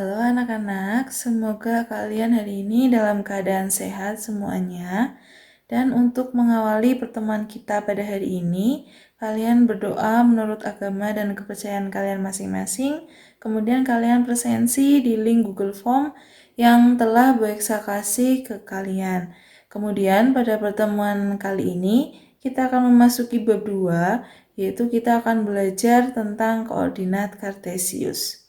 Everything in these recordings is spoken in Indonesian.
Halo anak-anak, semoga kalian hari ini dalam keadaan sehat semuanya. Dan untuk mengawali pertemuan kita pada hari ini, kalian berdoa menurut agama dan kepercayaan kalian masing-masing. Kemudian kalian presensi di link Google Form yang telah Bu Eksa kasih ke kalian. Kemudian pada pertemuan kali ini, kita akan memasuki bab 2, yaitu kita akan belajar tentang koordinat kartesius.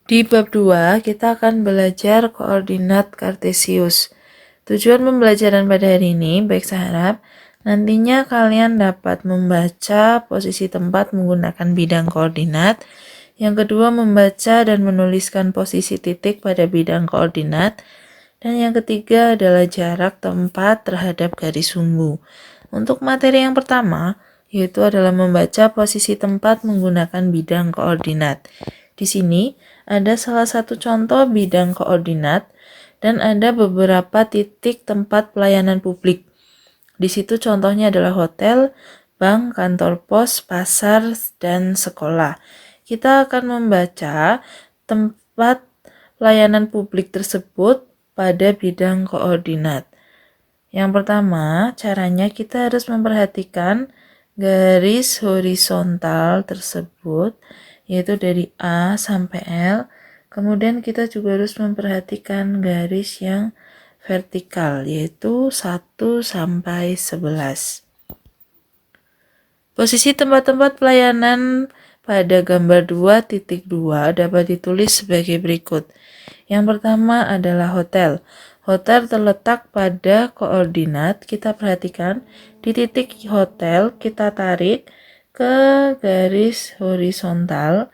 Di bab 2, kita akan belajar koordinat kartesius. Tujuan pembelajaran pada hari ini, baik saya harap, nantinya kalian dapat membaca posisi tempat menggunakan bidang koordinat. Yang kedua, membaca dan menuliskan posisi titik pada bidang koordinat. Dan yang ketiga adalah jarak tempat terhadap garis sumbu. Untuk materi yang pertama, yaitu adalah membaca posisi tempat menggunakan bidang koordinat. Di sini ada salah satu contoh bidang koordinat dan ada beberapa titik tempat pelayanan publik. Di situ contohnya adalah hotel, bank, kantor pos, pasar, dan sekolah. Kita akan membaca tempat pelayanan publik tersebut pada bidang koordinat. Yang pertama, caranya kita harus memperhatikan garis horizontal tersebut, yaitu dari A sampai L. Kemudian kita juga harus memperhatikan garis yang vertikal, yaitu 1 sampai 11. Posisi tempat-tempat pelayanan pada gambar 2.2 dapat ditulis sebagai berikut. Yang pertama adalah hotel. Hotel terletak pada koordinat, kita perhatikan di titik hotel kita tarik ke garis horizontal.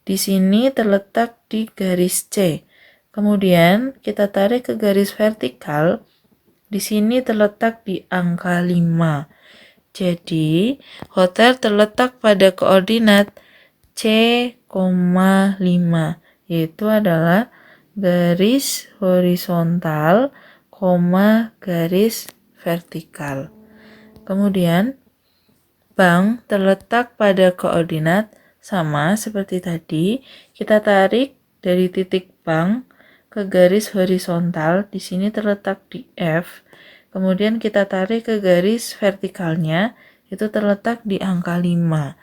Di sini terletak di garis C. Kemudian kita tarik ke garis vertikal. Di sini terletak di angka 5. Jadi, hotel terletak pada koordinat C,5, yaitu adalah garis horizontal, garis vertikal. Kemudian, bank terletak pada koordinat sama seperti tadi. Kita tarik dari titik bank ke garis horizontal. Di sini terletak di F. Kemudian kita tarik ke garis vertikalnya, itu terletak di angka 5.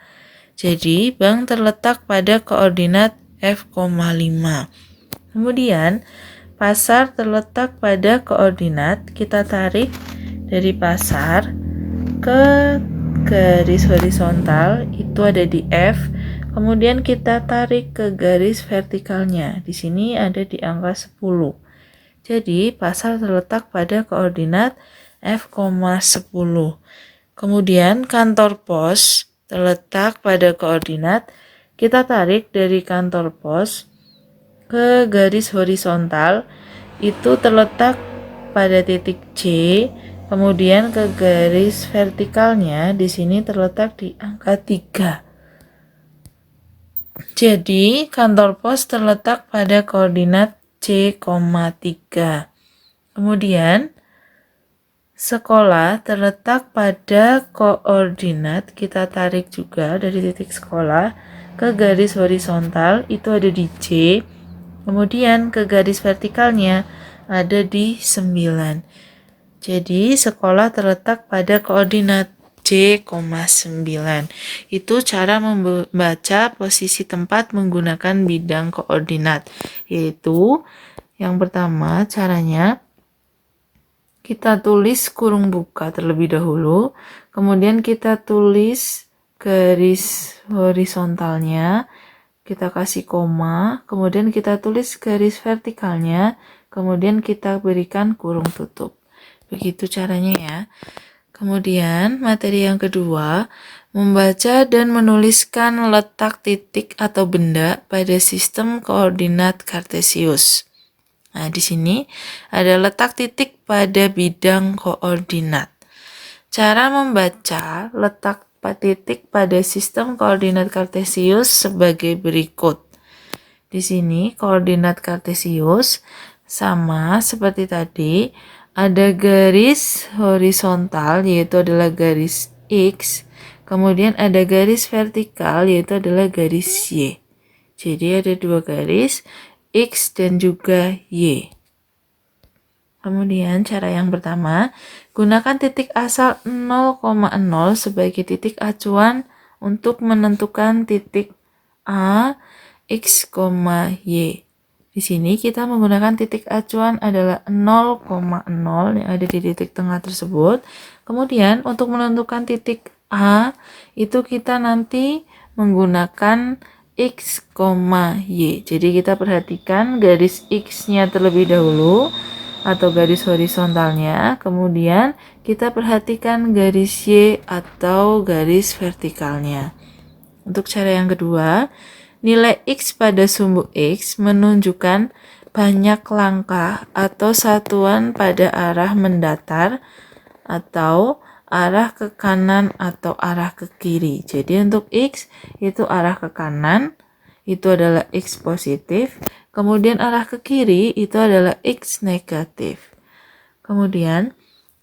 Jadi, bank terletak pada koordinat F,5. Kemudian, pasar terletak pada koordinat, kita tarik dari pasar ke garis horizontal, itu ada di F. Kemudian kita tarik ke garis vertikalnya, di sini ada di angka 10. Jadi, pasar terletak pada koordinat F,10. Kemudian, kantor pos terletak pada koordinat, kita tarik dari kantor pos ke garis horizontal, itu terletak pada titik C, kemudian ke garis vertikalnya, di sini terletak di angka 3. Jadi, kantor pos terletak pada koordinat C,3. Kemudian, sekolah terletak pada koordinat, kita tarik juga dari titik sekolah ke garis horizontal, itu ada di C. Kemudian ke garis vertikalnya ada di 9. Jadi, sekolah terletak pada koordinat C,9. Itu cara membaca posisi tempat menggunakan bidang koordinat. Yaitu, yang pertama caranya kita tulis kurung buka terlebih dahulu. Kemudian kita tulis garis horizontalnya. Kita kasih koma. Kemudian kita tulis garis vertikalnya. Kemudian kita berikan kurung tutup. Begitu caranya ya. Kemudian materi yang kedua, membaca dan menuliskan letak titik atau benda pada sistem koordinat kartesius. Nah, di sini ada letak titik pada bidang koordinat. Cara membaca letak titik pada sistem koordinat kartesius sebagai berikut. Di sini koordinat kartesius sama seperti tadi, ada garis horizontal yaitu adalah garis X, kemudian ada garis vertikal yaitu adalah garis Y. Jadi ada 2 garis, X dan juga Y. Kemudian cara yang pertama, gunakan titik asal 0,0 sebagai titik acuan untuk menentukan titik A, X, Y. Di sini kita menggunakan titik acuan adalah 0,0 yang ada di titik tengah tersebut. Kemudian untuk menentukan titik A, itu kita nanti menggunakan X, Y. Jadi kita perhatikan garis X-nya terlebih dahulu atau garis horizontalnya, kemudian kita perhatikan garis Y atau garis vertikalnya. Untuk cara yang kedua, nilai X pada sumbu X menunjukkan banyak langkah atau satuan pada arah mendatar atau arah ke kanan atau arah ke kiri. Jadi untuk X itu arah ke kanan, itu adalah X positif. Kemudian arah ke kiri itu adalah X negatif. Kemudian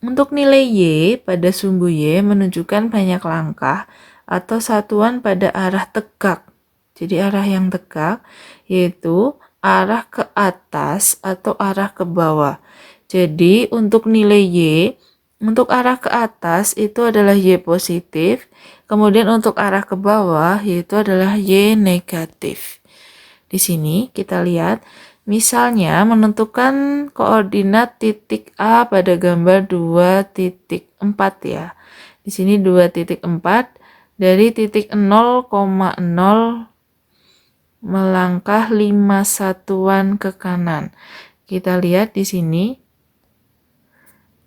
untuk nilai Y pada sumbu Y menunjukkan banyak langkah atau satuan pada arah tegak. Jadi arah yang tegak yaitu arah ke atas atau arah ke bawah. Jadi untuk nilai Y, untuk arah ke atas itu adalah Y positif. Kemudian untuk arah ke bawah yaitu adalah Y negatif. Di sini kita lihat, misalnya menentukan koordinat titik A pada gambar 2.4 ya. Di sini 2.4 dari titik 0,0 melangkah 5 satuan ke kanan. Kita lihat di sini.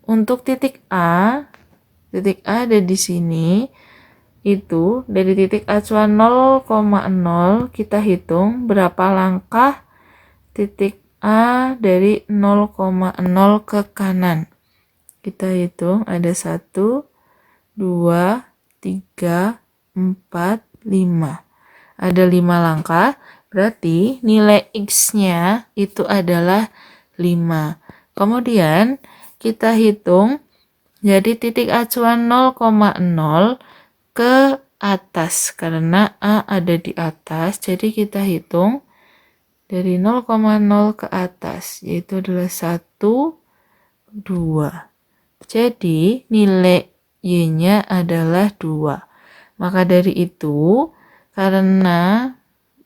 Untuk titik A ada di sini. Itu dari titik acuan 0,0 kita hitung berapa langkah titik A dari 0,0 ke kanan. Kita hitung ada 1, 2, 3, 4, 5. Ada 5 langkah, berarti nilai X-nya itu adalah 5. Kemudian kita hitung jadi titik acuan 0,0 ke atas, karena A ada di atas, jadi kita hitung dari 0,0 ke atas, yaitu adalah 1, 2. Jadi nilai Y-nya adalah 2. Maka dari itu, karena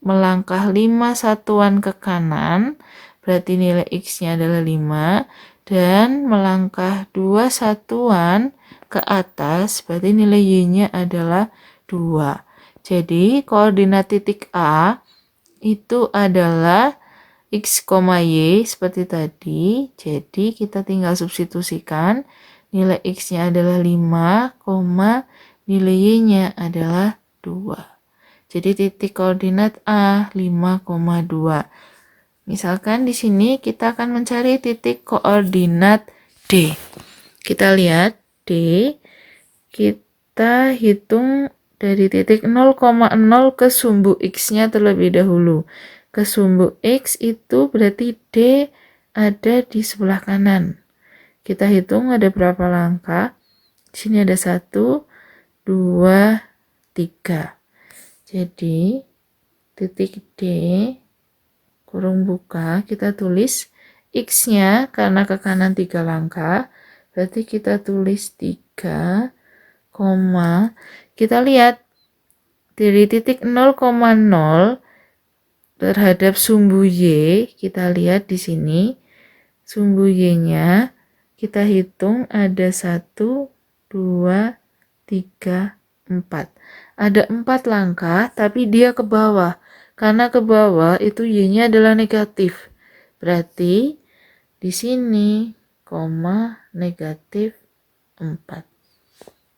melangkah 5 satuan ke kanan, berarti nilai X-nya adalah 5, dan melangkah 2 satuan ke atas, berarti nilai Y-nya adalah 2. Jadi koordinat titik A itu adalah X, Y seperti tadi. Jadi kita tinggal substitusikan, nilai X-nya adalah 5, nilai Y-nya adalah 2. Jadi titik koordinat A 5,2. Misalkan di sini kita akan mencari titik koordinat D. Kita lihat D, kita hitung dari titik 0,0 ke sumbu X-nya terlebih dahulu. Ke sumbu X itu berarti D ada di sebelah kanan. Kita hitung ada berapa langkah. Di sini ada 1, 2, 3. Jadi titik D kurung buka kita tulis X-nya karena ke kanan 3 langkah. Berarti kita tulis 3, kita lihat dari titik 0,0 terhadap sumbu Y, kita lihat di sini sumbu Y-nya kita hitung ada 1, 2, 3, 4. Ada 4 langkah tapi dia ke bawah. Karena ke bawah itu Y-nya adalah negatif. Berarti di sini negatif 4.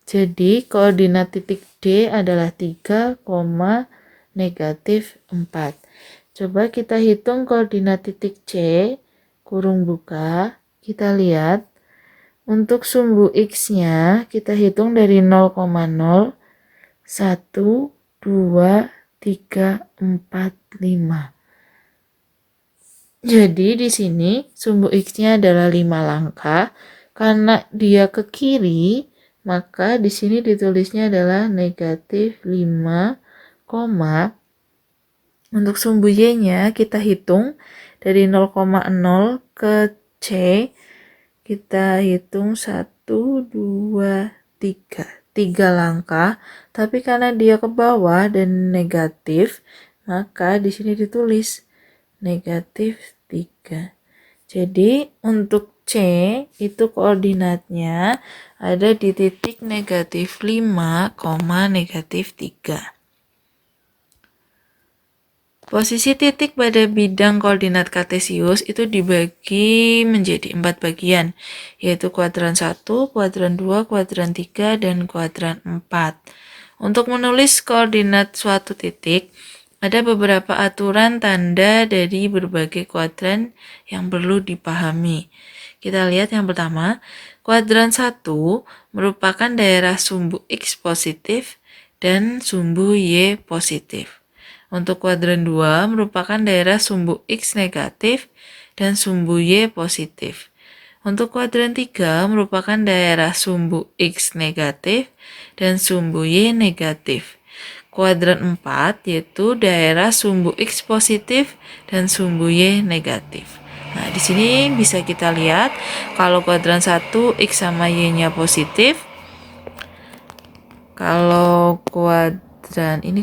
Jadi koordinat titik D adalah 3, negatif 4. Coba kita hitung koordinat titik C, kurung buka. Kita lihat untuk sumbu X-nya kita hitung dari 0,0, 1, 2, 3, 4, 5. Jadi di sini sumbu X-nya adalah 5 langkah. Karena dia ke kiri, maka di sini ditulisnya adalah negatif 5, Untuk sumbu Y-nya kita hitung dari 0,0 ke C. Kita hitung 1, 2, 3. 3 langkah. Tapi karena dia ke bawah dan negatif, maka di sini ditulis negatif 3. Jadi untuk C itu koordinatnya ada di titik negatif 5, negatif 3. Posisi titik pada bidang koordinat kartesius itu dibagi menjadi 4 bagian, yaitu kuadran 1, kuadran 2, kuadran 3, dan kuadran 4. Untuk menulis koordinat suatu titik, ada beberapa aturan tanda dari berbagai kuadran yang perlu dipahami. Kita lihat yang pertama, kuadran 1 merupakan daerah sumbu X positif dan sumbu Y positif. Untuk kuadran 2 merupakan daerah sumbu X negatif dan sumbu Y positif. Untuk kuadran 3 merupakan daerah sumbu X negatif dan sumbu Y negatif. Kuadran 4 yaitu daerah sumbu X positif dan sumbu Y negatif. Nah, di sini bisa kita lihat kalau kuadran 1 X sama Y-nya positif. Kalau kuadran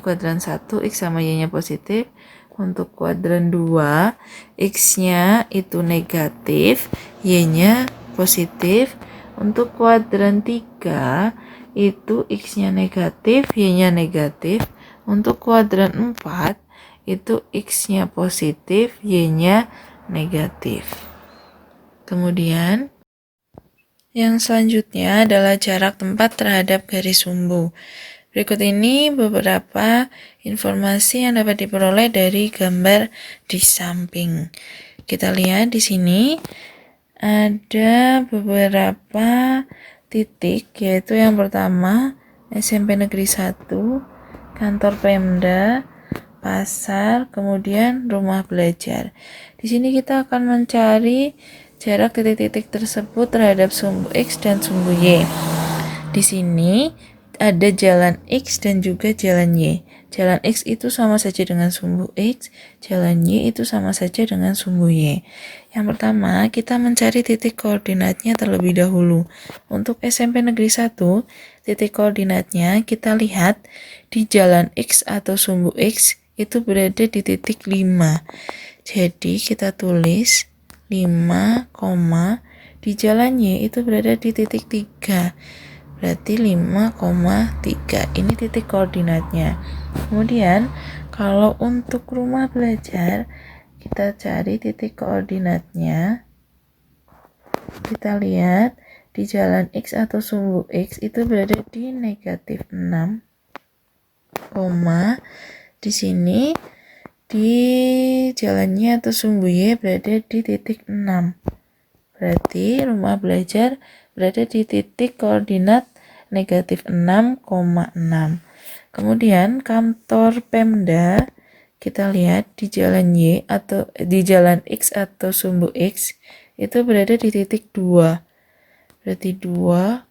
kuadran 1 X sama Y-nya positif. Untuk kuadran 2 X-nya itu negatif, Y-nya positif. Untuk kuadran 3 itu X-nya negatif, Y-nya negatif. Untuk kuadran 4 itu X-nya positif, Y-nya negatif. Kemudian yang selanjutnya adalah jarak tempat terhadap garis sumbu. Berikut ini beberapa informasi yang dapat diperoleh dari gambar di samping. Kita lihat di sini ada beberapa titik, yaitu yang pertama SMP Negeri 1, kantor Pemda, pasar, kemudian rumah belajar. Di sini kita akan mencari jarak titik-titik tersebut terhadap sumbu X dan sumbu Y. Di sini ada jalan X dan juga jalan Y. Jalan X itu sama saja dengan sumbu X, jalan Y itu sama saja dengan sumbu Y. Yang pertama, kita mencari titik koordinatnya terlebih dahulu. Untuk SMP Negeri 1, titik koordinatnya kita lihat di jalan X atau sumbu X itu berada di titik 5. Jadi kita tulis 5, di jalan Y itu berada di titik 3. Berarti 5,3. Ini titik koordinatnya. Kemudian kalau untuk rumah belajar, kita cari titik koordinatnya. Kita lihat di jalan X atau sumbu X itu berada di negatif 6, di sini di jalannya atau sumbu Y berada di titik 6. Berarti rumah belajar berada di titik koordinat negatif 6,6. Kemudian kantor Pemda kita lihat di jalan Y atau di jalan X atau sumbu X itu berada di titik 2. Berarti 2,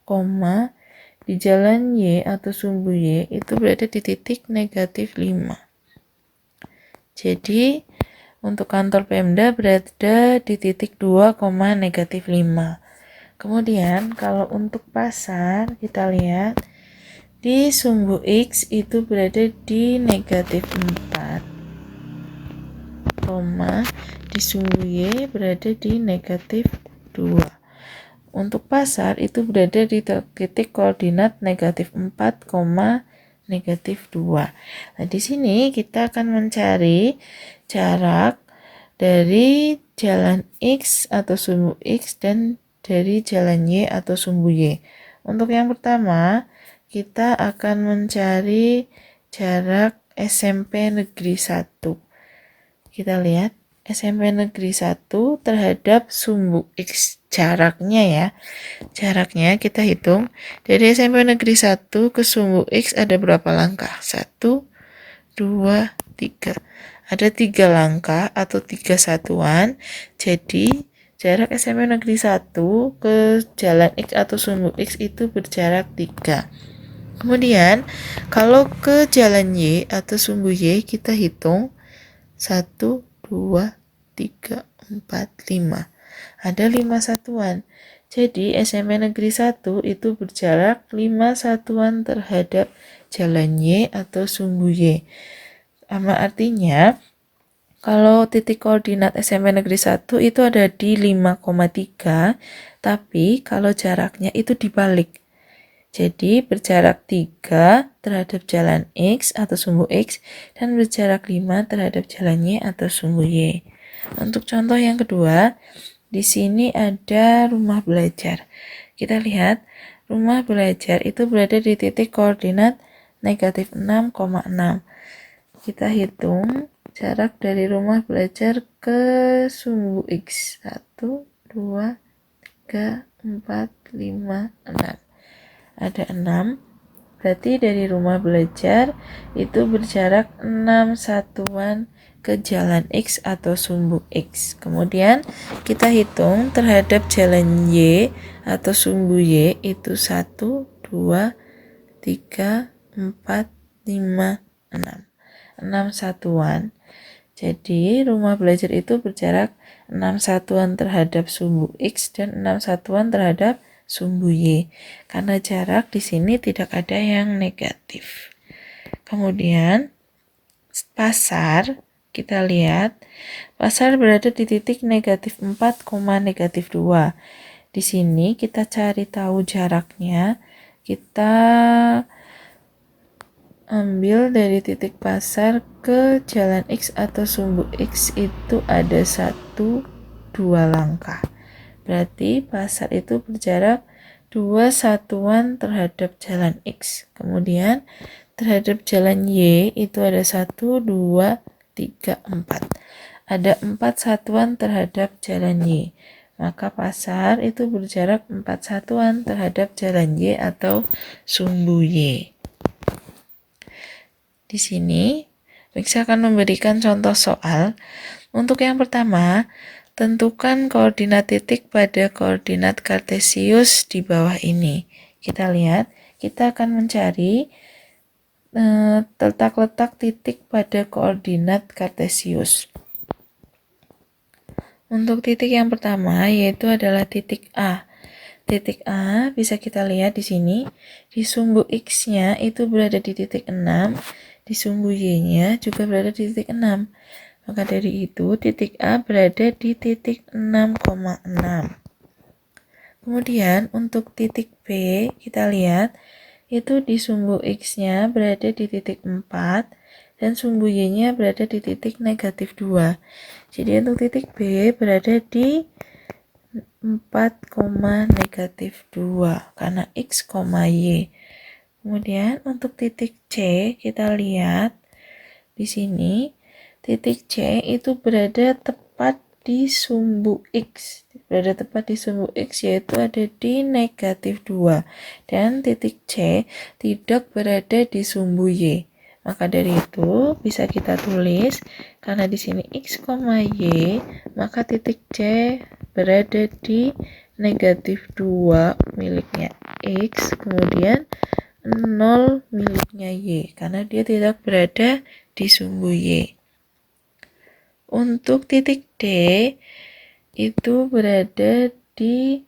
di jalan Y atau sumbu Y itu berada di titik negatif 5. Jadi untuk kantor Pemda berada di titik 2, negatif 5. Kemudian kalau untuk pasar kita lihat di sumbu X itu berada di negatif 4, di sumbu Y berada di negatif 2. Untuk pasar itu berada di titik koordinat negatif 4, negatif 2. Nah, di sini kita akan mencari jarak dari jalan X atau sumbu X dan dari jalan Y atau sumbu Y. Untuk yang pertama, kita akan mencari jarak SMP Negeri 1. Kita lihat SMP Negeri 1 terhadap sumbu X. Jaraknya ya. Jaraknya kita hitung. Dari SMP Negeri 1 ke sumbu X ada berapa langkah? 1, 2, 3. Ada 3 langkah atau 3 satuan. Jadi jarak SMP Negeri 1 ke jalan X atau sumbu X itu berjarak 3. Kemudian kalau ke jalan Y atau sumbu Y kita hitung 1, 2, 3, 4, 5. Ada 5 satuan. Jadi SMP Negeri 1 itu berjarak 5 satuan terhadap jalan Y atau sumbu Y. Artinya, kalau titik koordinat SMP Negeri 1 itu ada di 5,3, tapi kalau jaraknya itu dibalik. Jadi berjarak 3 terhadap jalan X atau sumbu X dan berjarak 5 terhadap jalan Y atau sumbu Y. Untuk contoh yang kedua, di sini ada rumah belajar. Kita lihat, rumah belajar itu berada di titik koordinat negatif 6,6. Kita hitung jarak dari rumah belajar ke sumbu X. 1, 2, 3, 4, 5, 6. Ada 6. Berarti dari rumah belajar itu berjarak 6 satuan ke jalan X atau sumbu X. Kemudian kita hitung terhadap jalan Y atau sumbu Y itu 1, 2, 3, 4, 5, 6. 6 satuan. Jadi rumah belajar itu berjarak 6 satuan terhadap sumbu X dan 6 satuan terhadap sumbu Y. Karena jarak di sini tidak ada yang negatif. Kemudian pasar, kita lihat pasar berada di titik negatif 4, negatif 2. Di sini kita cari tahu jaraknya. Kita ambil dari titik pasar ke jalan X atau sumbu X itu ada 1, 2 langkah. Berarti pasar itu berjarak 2 satuan terhadap jalan X. Kemudian terhadap jalan Y itu ada 1, 2, 3, 4. Ada 4 satuan terhadap jalan Y. Maka pasar itu berjarak 4 satuan terhadap jalan Y atau sumbu Y. Di sini, Miksa akan memberikan contoh soal. Untuk yang pertama, tentukan koordinat titik pada koordinat kartesius di bawah ini. Kita lihat, kita akan mencari letak-letak titik pada koordinat kartesius. Untuk titik yang pertama yaitu adalah titik A. Titik A bisa kita lihat di sini, di sumbu X-nya itu berada di titik 6, di sumbu Y-nya juga berada di titik 6. Maka dari itu titik A berada di titik 6,6. Kemudian untuk titik B kita lihat itu di sumbu X-nya berada di titik 4 dan sumbu Y-nya berada di titik negatif 2. Jadi untuk titik B berada di 4, negatif 2 karena X, Y. Kemudian untuk titik C kita lihat di sini titik C itu berada tepat di sumbu X. Berada tepat di sumbu X yaitu ada di negatif 2. Dan titik C tidak berada di sumbu Y. Maka dari itu bisa kita tulis karena di sini X, Y, maka titik C berada di negatif 2 miliknya X, kemudian 0 miliknya Y karena dia tidak berada di sumbu Y. Untuk titik D itu berada di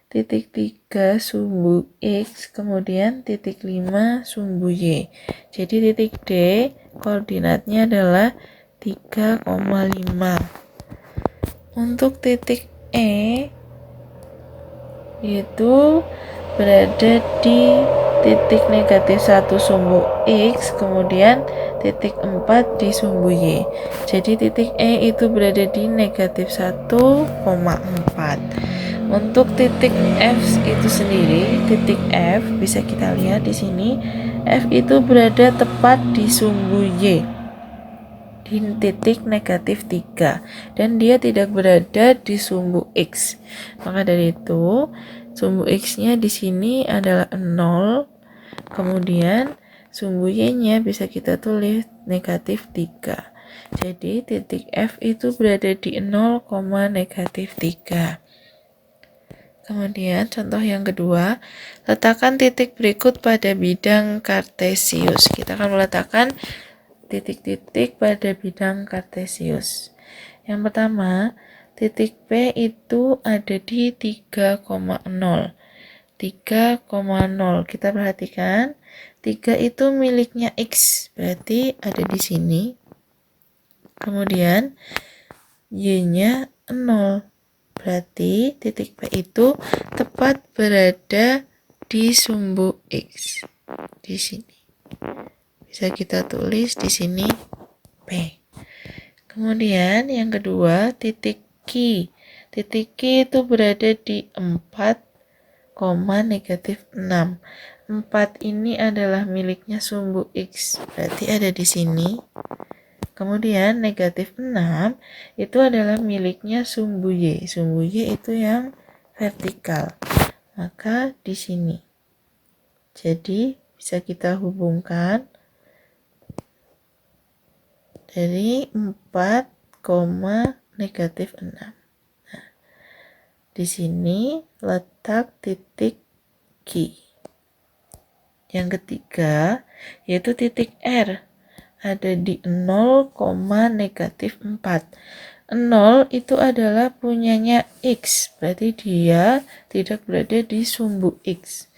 titik 3 sumbu X, kemudian titik 5 sumbu Y. Jadi titik D koordinatnya adalah 3,5. Untuk titik E itu berada di titik negatif 1 sumbu X, kemudian titik 4 di sumbu Y. Jadi titik E itu berada di negatif 1,4. Untuk titik F itu sendiri, titik F bisa kita lihat di sini, F itu berada tepat di sumbu Y di titik negatif 3 dan dia tidak berada di sumbu X. Maka dari itu sumbu X-nya di sini adalah 0, kemudian sumbu Y-nya bisa kita tulis negatif 3. Jadi titik F itu berada di 0, negatif 3. Kemudian contoh yang kedua, letakkan titik berikut pada bidang kartesius. Kita akan meletakkan titik-titik pada bidang kartesius. Yang pertama, titik P itu ada di 3,0. 3,0. Kita perhatikan, 3 itu miliknya X, berarti ada di sini. Kemudian Y-nya 0. Berarti titik P itu tepat berada di sumbu X. Di sini. Bisa kita tulis di sini P. Kemudian yang kedua, titik Q. Titik Q itu berada di 4, -6. 4 ini adalah miliknya sumbu X, berarti ada di sini. Kemudian -6 itu adalah miliknya sumbu Y. Sumbu Y itu yang vertikal, maka di sini. Jadi bisa kita hubungkan dari 4, -6. Nah, di sini letak titik Q. Yang ketiga yaitu titik R, ada di 0, -4. 0 itu adalah punyanya X, berarti dia tidak berada di sumbu X.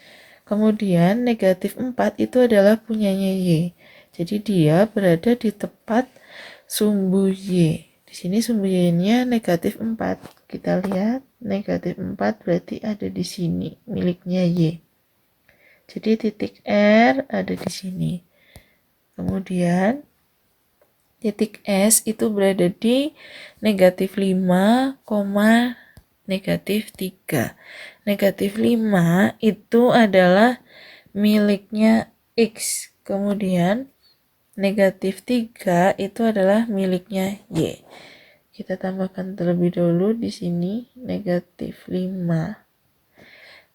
Kemudian -4 itu adalah punyanya Y, jadi dia berada di tepat sumbu Y. Di sini sumbu Y-nya -4. Kita lihat -4 berarti ada di sini miliknya Y. Jadi titik R ada di sini. Kemudian titik S itu berada di -5, -3. -5 itu adalah miliknya X. Kemudian -3 itu adalah miliknya Y. Kita tambahkan terlebih dahulu di sini -5.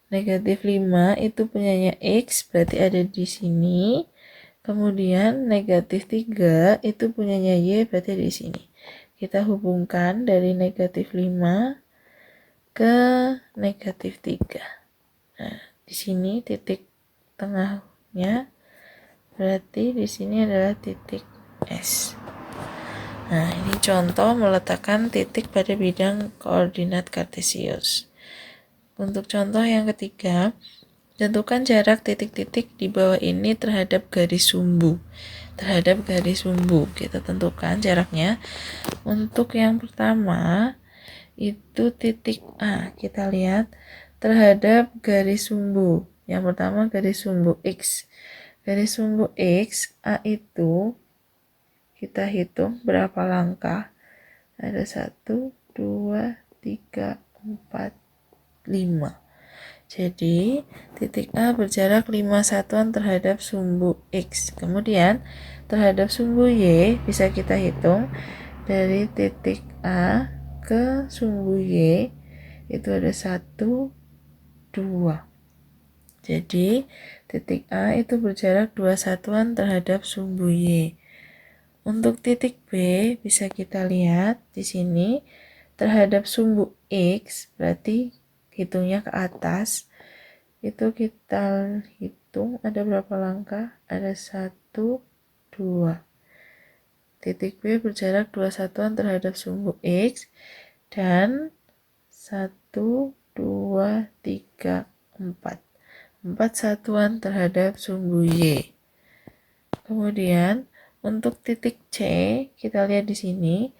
-5 itu punyanya X, berarti ada di sini. Kemudian -3 itu punyanya Y, berarti ada di sini. Kita hubungkan dari -5 ke -3. Nah, di sini titik tengahnya, berarti di sini adalah titik S. Nah, ini contoh meletakkan titik pada bidang koordinat kartesius. Untuk contoh yang ketiga, tentukan jarak titik-titik di bawah ini terhadap garis sumbu. Terhadap garis sumbu, kita tentukan jaraknya. Untuk yang pertama, itu titik A. Kita lihat terhadap garis sumbu. Yang pertama garis sumbu X. Garis sumbu X, A itu kita hitung berapa langkah. Ada 1, 2, 3, 4, 5. Jadi titik A berjarak 5 satuan terhadap sumbu X. Kemudian terhadap sumbu Y bisa kita hitung dari titik A ke sumbu Y itu ada 1, 2. Jadi titik A itu berjarak 2 satuan terhadap sumbu Y. Untuk titik B bisa kita lihat di sini terhadap sumbu X, berarti hitungnya ke atas. Itu kita hitung ada berapa langkah? Ada 1, 2. Titik B berjarak 2 satuan terhadap sumbu X dan 1, 2, 3, 4. 4 satuan terhadap sumbu Y. Kemudian untuk titik C, kita lihat di sini.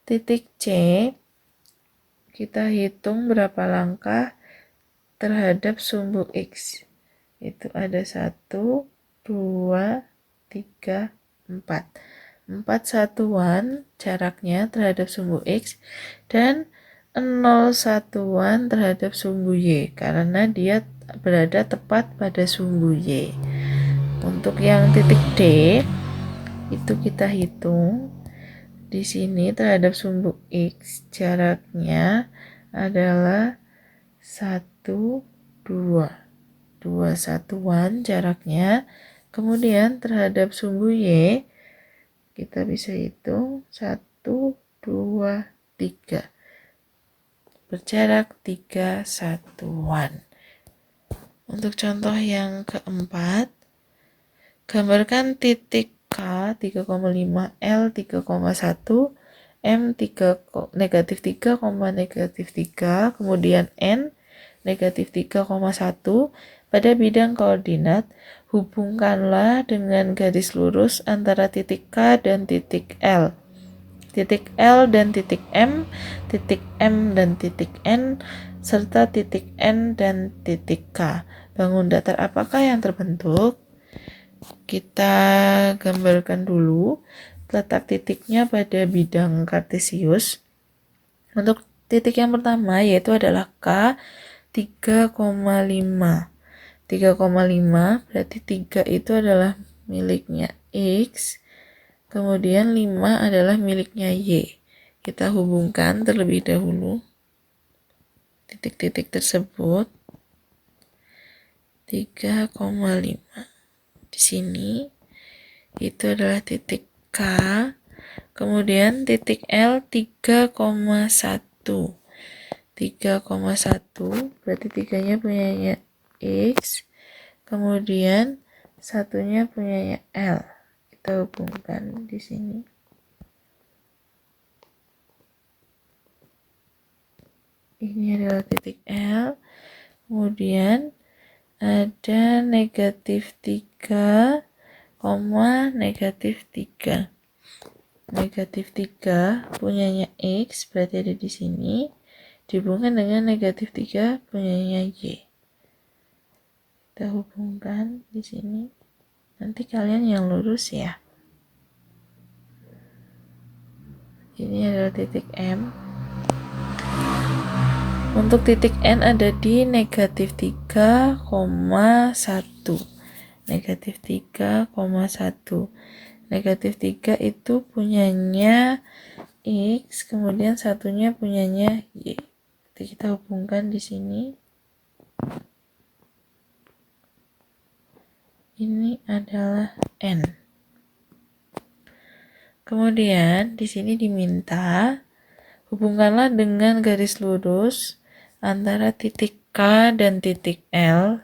Titik C kita hitung berapa langkah terhadap sumbu X. Itu ada 1, 2, 3, 4. 4 satuan jaraknya terhadap sumbu X dan 0 satuan terhadap sumbu Y karena dia berada tepat pada sumbu Y. Untuk yang titik D itu kita hitung di sini terhadap sumbu X jaraknya adalah 1, 2. 2 satuan jaraknya. Kemudian terhadap sumbu Y kita bisa hitung 1, 2, 3. Berjarak 3 satuan. Untuk contoh yang keempat, gambarkan titik K 3,5, L 3,1, M negatif 3, negatif 3, kemudian N negatif 3,1. Pada bidang koordinat, hubungkanlah dengan garis lurus antara titik K dan titik L. Titik L dan titik M dan titik N, serta titik N dan titik K. Bangun datar apakah yang terbentuk? Kita gambarkan dulu letak titiknya pada bidang kartesius. Untuk titik yang pertama yaitu adalah K 3,5. 3,5 berarti 3 itu adalah miliknya X, kemudian 5 adalah miliknya Y. Kita hubungkan terlebih dahulu titik-titik tersebut. 3,5 di sini itu adalah titik K, kemudian titik L 3,1. 3,1 berarti 3-nya punyanya X, kemudian satunya punyanya L. Kita hubungkan di sini. Ini adalah titik L, kemudian ada negatif 3, negatif 3. Negatif 3 punyanya X, berarti ada di sini, dihubungkan dengan negatif 3 punyanya Y. Kita hubungkan di sini. Nanti kalian yang lurus ya. Ini adalah titik M. Untuk titik N ada di negatif 3,1. Negatif 3,1. Negatif 3 itu punyanya X, kemudian satunya punyanya Y. Jadi kita hubungkan di sini. Ini adalah N. Kemudian di sini diminta hubungkanlah dengan garis lurus antara titik K dan titik L.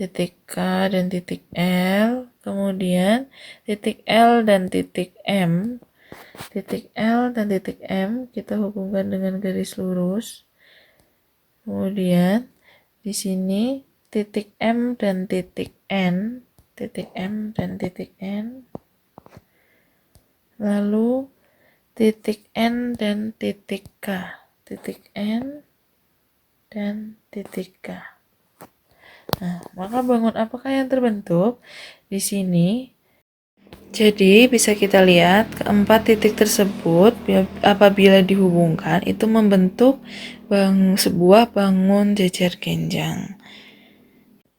Titik K dan titik L, kemudian titik L dan titik M. Titik L dan titik M kita hubungkan dengan garis lurus. Kemudian di sini titik M dan titik N, titik M dan titik N. Lalu titik N dan titik K, titik N dan titik K. Nah, maka bangun apakah yang terbentuk di sini? Jadi bisa kita lihat keempat titik tersebut apabila dihubungkan itu membentuk sebuah bangun jajar genjang.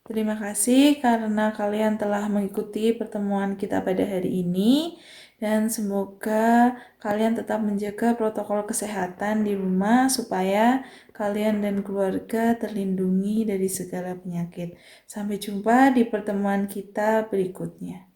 Terima kasih karena kalian telah mengikuti pertemuan kita pada hari ini dan semoga kalian tetap menjaga protokol kesehatan di rumah supaya kalian dan keluarga terlindungi dari segala penyakit. Sampai jumpa di pertemuan kita berikutnya.